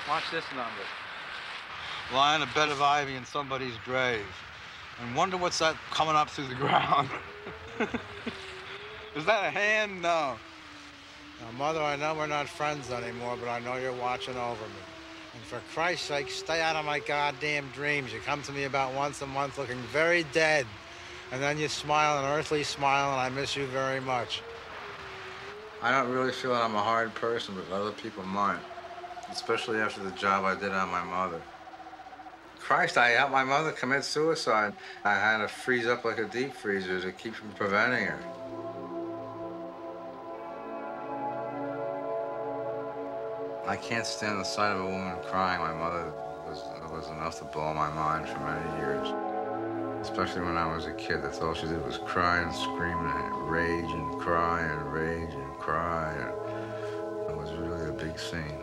Watch this number. Lie in a bed of ivy in somebody's grave and wonder what's that coming up through the ground. Is that a hand? No. Now, Mother, I know we're not friends anymore, but I know you're watching over me. And for Christ's sake, stay out of my goddamn dreams. You come to me about once a month looking very dead. And then you smile an earthly smile, and I miss you very much. I don't really feel that I'm a hard person, but other people might. Especially after the job I did on my mother. Christ, I helped my mother commit suicide. I had to freeze up like a deep freezer to keep from preventing her. I can't stand the sight of a woman crying. My mother was enough to blow my mind for many years. Especially when I was a kid. That's all she did was cry and scream and rage and cry and rage and cry. And it was really a big scene.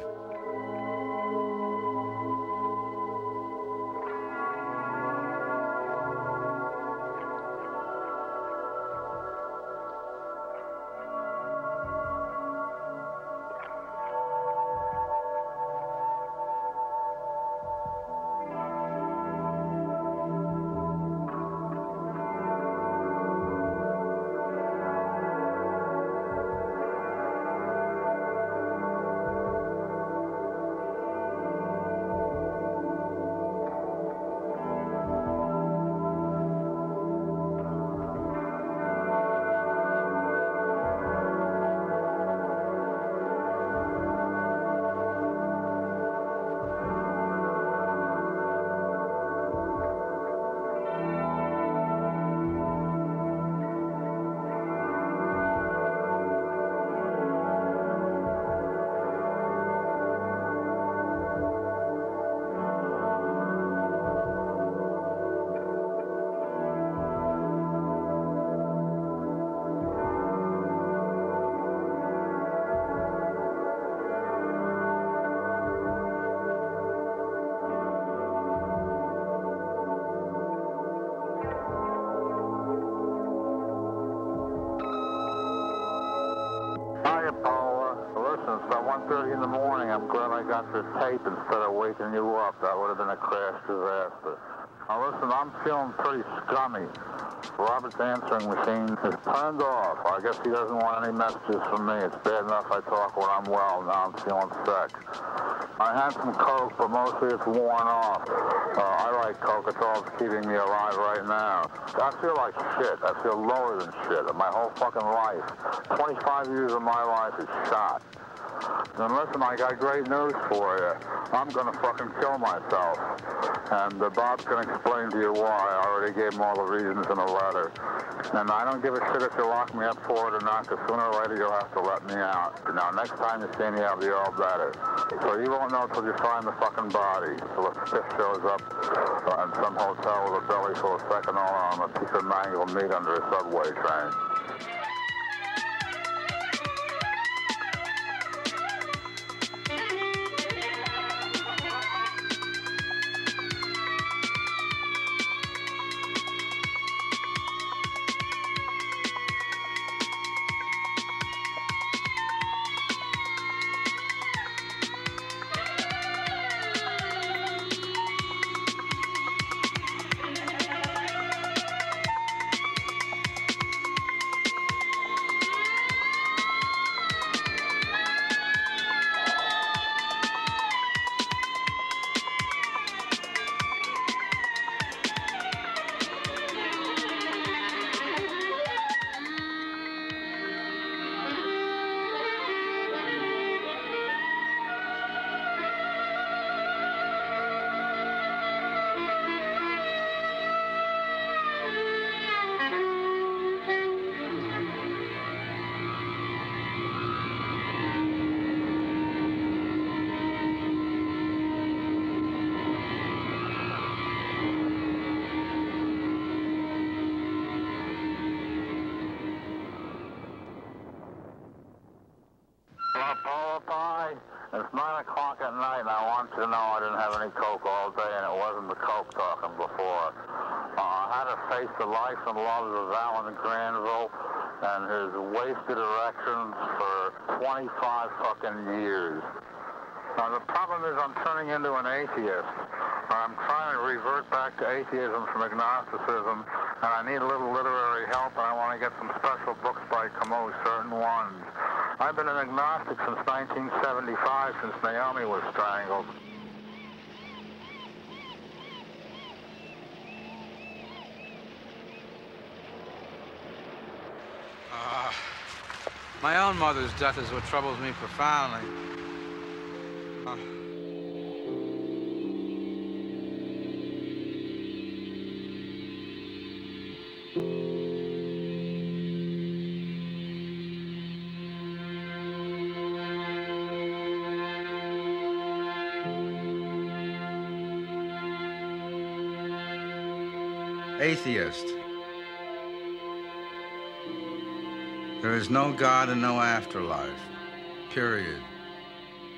Hiya, Pola. Listen, it's about 1:30 in the morning. I'm glad I got this tape instead of waking you up. That would have been a crash disaster. Now, listen, I'm feeling pretty scummy. Robert's answering machine is turned off. I guess he doesn't want any messages from me. It's bad enough I talk when I'm well. Now I'm feeling sick. I had some Coke, but mostly it's worn off. I like Coke. It's all that's keeping me alive right now. I feel like shit. I feel lower than shit. My whole fucking life. 25 years of my life is shot. And listen, I got great news for you. I'm gonna fucking kill myself. And Bob can explain to you why. I already gave him all the reasons in a letter. And I don't give a shit if you lock me up for it or not, because sooner or later you'll have to let me out. Now, next time you see me, I'll be all better. So you won't know till you find the fucking body. So the stiff shows up in some hotel with a belly full of second oil and a piece of mangled meat under a subway train. It's 9 o'clock at night, and I want you to know I didn't have any Coke all day, and it wasn't the Coke talking before. I had to face the life and loves of Alan Granville and his wasted erections for 25 fucking years. The problem is I'm turning into an atheist. I'm trying to revert back to atheism from agnosticism, and I need a little literary help, and I want to get some special books by Camus, certain ones. I've been an agnostic since 1975, since Naomi was strangled. My own mother's death is what troubles me profoundly. Atheist. There is no God and no afterlife. Period.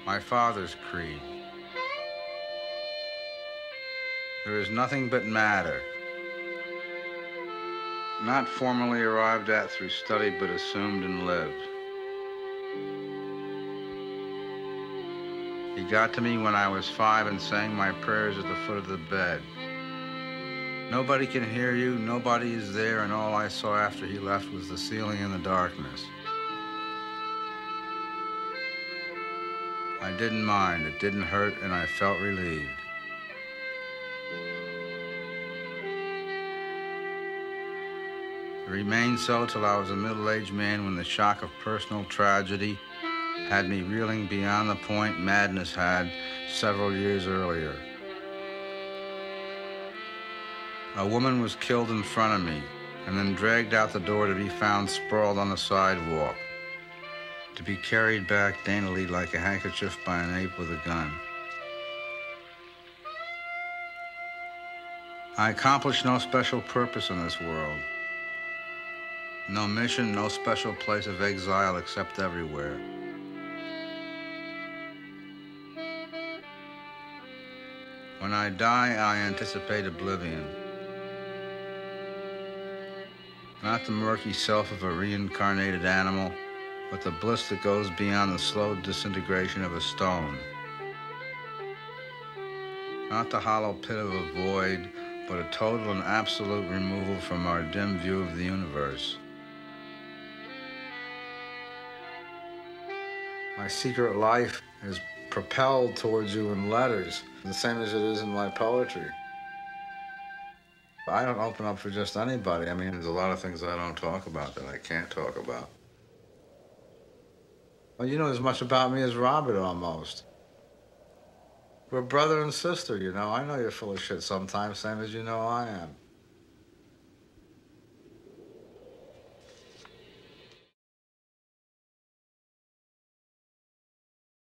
My father's creed. There is nothing but matter. Not formally arrived at through study, but assumed and lived. He got to me when I was 5 and sang my prayers at the foot of the bed. Nobody can hear you, nobody is there, and all I saw after he left was the ceiling and the darkness. I didn't mind, it didn't hurt, and I felt relieved. It remained so till I was a middle-aged man when the shock of personal tragedy had me reeling beyond the point madness had several years earlier. A woman was killed in front of me and then dragged out the door to be found sprawled on the sidewalk, to be carried back daintily like a handkerchief by an ape with a gun. I accomplished no special purpose in this world. No mission, no special place of exile except everywhere. When I die, I anticipate oblivion. Not the murky self of a reincarnated animal, but the bliss that goes beyond the slow disintegration of a stone. Not the hollow pit of a void, but a total and absolute removal from our dim view of the universe. My secret life is propelled towards you in letters, the same as it is in my poetry. I don't open up for just anybody. I mean, there's a lot of things I don't talk about that I can't talk about. Well, you know as much about me as Robert, almost. We're brother and sister, you know. I know you're full of shit sometimes, same as you know I am.